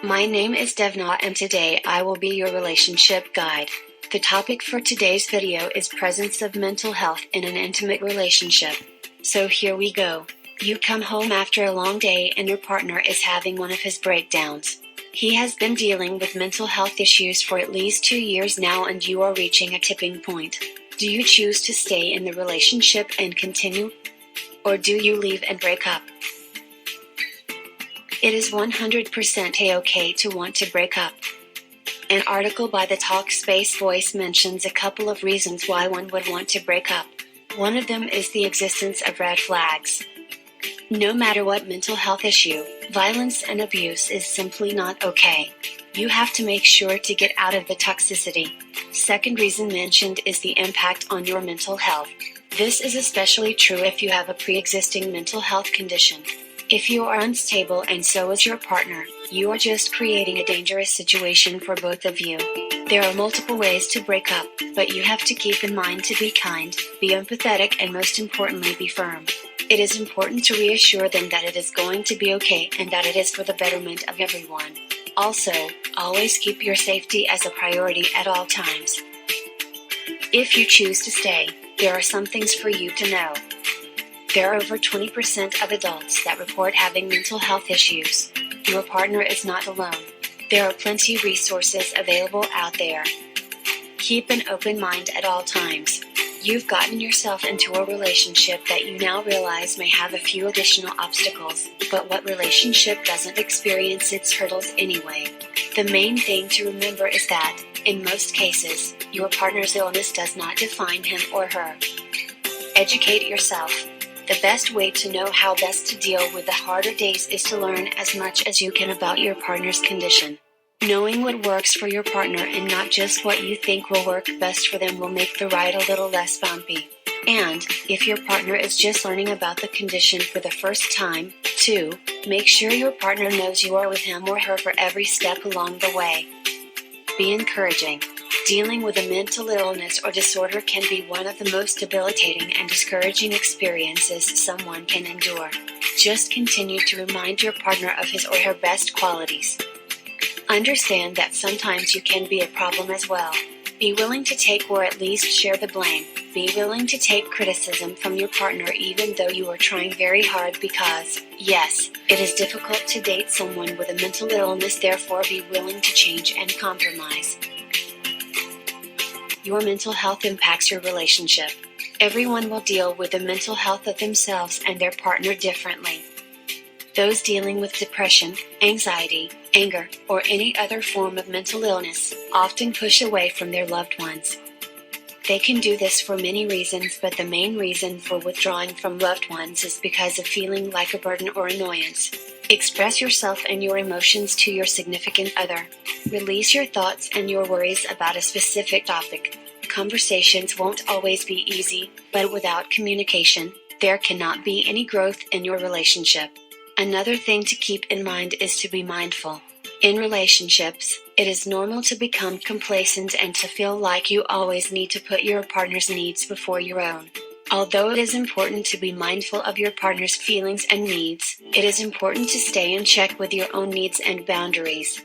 My name is Devna and today I will be your relationship guide. The topic for today's video is presence of mental health in an intimate relationship. So here we go. You come home after a long day and your partner is having one of his breakdowns. He has been dealing with mental health issues for at least 2 years now and you are reaching a tipping point. Do you choose to stay in the relationship and continue? Or do you leave and break up? It is 100% a-okay to want to break up. An article by the Talkspace Voice mentions a couple of reasons why one would want to break up. One of them is the existence of red flags. No matter what mental health issue, violence and abuse is simply not okay. You have to make sure to get out of the toxicity. Second reason mentioned is the impact on your mental health. This is especially true if you have a pre-existing mental health condition. If you are unstable and so is your partner, you are just creating a dangerous situation for both of you. There are multiple ways to break up, but you have to keep in mind to be kind, be empathetic, and most importantly, be firm. It is important to reassure them that it is going to be okay and that it is for the betterment of everyone. Also, always keep your safety as a priority at all times. If you choose to stay, there are some things for you to know. There are over 20% of adults that report having mental health issues. Your partner is not alone. There are plenty of resources available out there. Keep an open mind at all times. You've gotten yourself into a relationship that you now realize may have a few additional obstacles, but what relationship doesn't experience its hurdles anyway? The main thing to remember is that, in most cases, your partner's illness does not define him or her. Educate yourself. The best way to know how best to deal with the harder days is to learn as much as you can about your partner's condition. Knowing what works for your partner and not just what you think will work best for them will make the ride a little less bumpy. And, if your partner is just learning about the condition for the first time, too, make sure your partner knows you are with him or her for every step along the way. Be encouraging. Dealing with a mental illness or disorder can be one of the most debilitating and discouraging experiences someone can endure. Just continue to remind your partner of his or her best qualities. Understand that sometimes you can be a problem as well. Be willing to take or at least share the blame. Be willing to take criticism from your partner even though you are trying very hard because, yes, it is difficult to date someone with a mental illness, therefore be willing to change and compromise. Your mental health impacts your relationship. Everyone will deal with the mental health of themselves and their partner differently. Those dealing with depression, anxiety, anger, or any other form of mental illness often push away from their loved ones. They can do this for many reasons, but the main reason for withdrawing from loved ones is because of feeling like a burden or annoyance. Express yourself and your emotions to your significant other. Release your thoughts and your worries about a specific topic. Conversations won't always be easy, but without communication, there cannot be any growth in your relationship. Another thing to keep in mind is to be mindful. In relationships, it is normal to become complacent and to feel like you always need to put your partner's needs before your own. Although it is important to be mindful of your partner's feelings and needs, it is important to stay in check with your own needs and boundaries.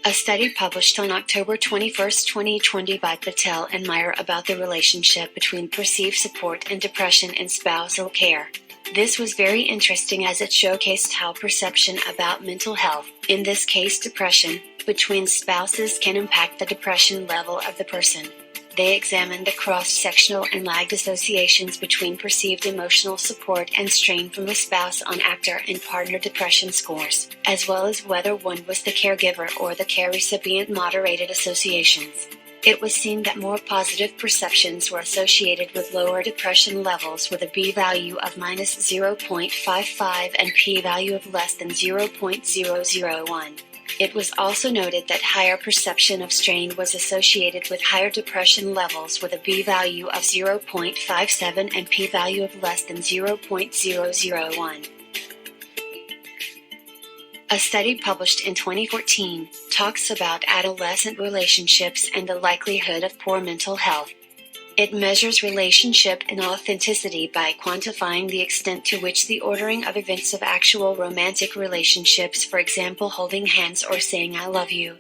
A study published on October 21, 2020 by Patel and Meyer about the relationship between perceived support and depression in spousal care. This was very interesting as it showcased how perception about mental health, in this case depression, between spouses can impact the depression level of the person. They examined the cross-sectional and lagged associations between perceived emotional support and strain from a spouse on actor and partner depression scores, as well as whether one was the caregiver or the care recipient moderated associations. It was seen that more positive perceptions were associated with lower depression levels with a p-value of -0.55 and p-value of less than 0.001. It was also noted that higher perception of strain was associated with higher depression levels with a p-value of 0.57 and p-value of less than 0.001. A study published in 2014 talks about adolescent relationships and the likelihood of poor mental health. It measures relationship and authenticity by quantifying the extent to which the ordering of events of actual romantic relationships, for example holding hands or saying I love you,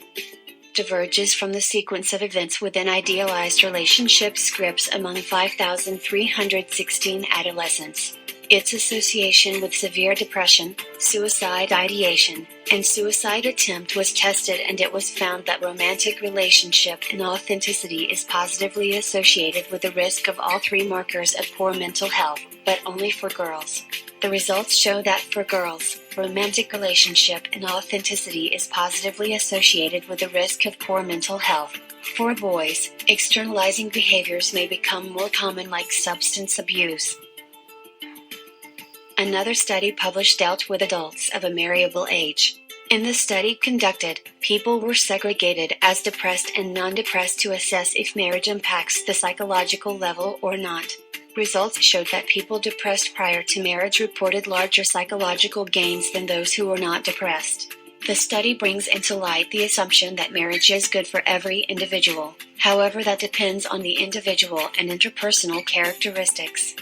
diverges from the sequence of events within idealized relationship scripts among 5,316 adolescents. Its association with severe depression, suicide ideation, and suicide attempt was tested, and it was found that romantic relationship and authenticity is positively associated with the risk of all three markers of poor mental health, but only for girls. The results show that for girls, romantic relationship and authenticity is positively associated with the risk of poor mental health. For boys, externalizing behaviors may become more common, like substance abuse. Another study published dealt with adults of a marriable age. In the study conducted, people were segregated as depressed and non-depressed to assess if marriage impacts the psychological level or not. Results showed that people depressed prior to marriage reported larger psychological gains than those who were not depressed. The study brings into light the assumption that marriage is good for every individual. However, that depends on the individual and interpersonal characteristics.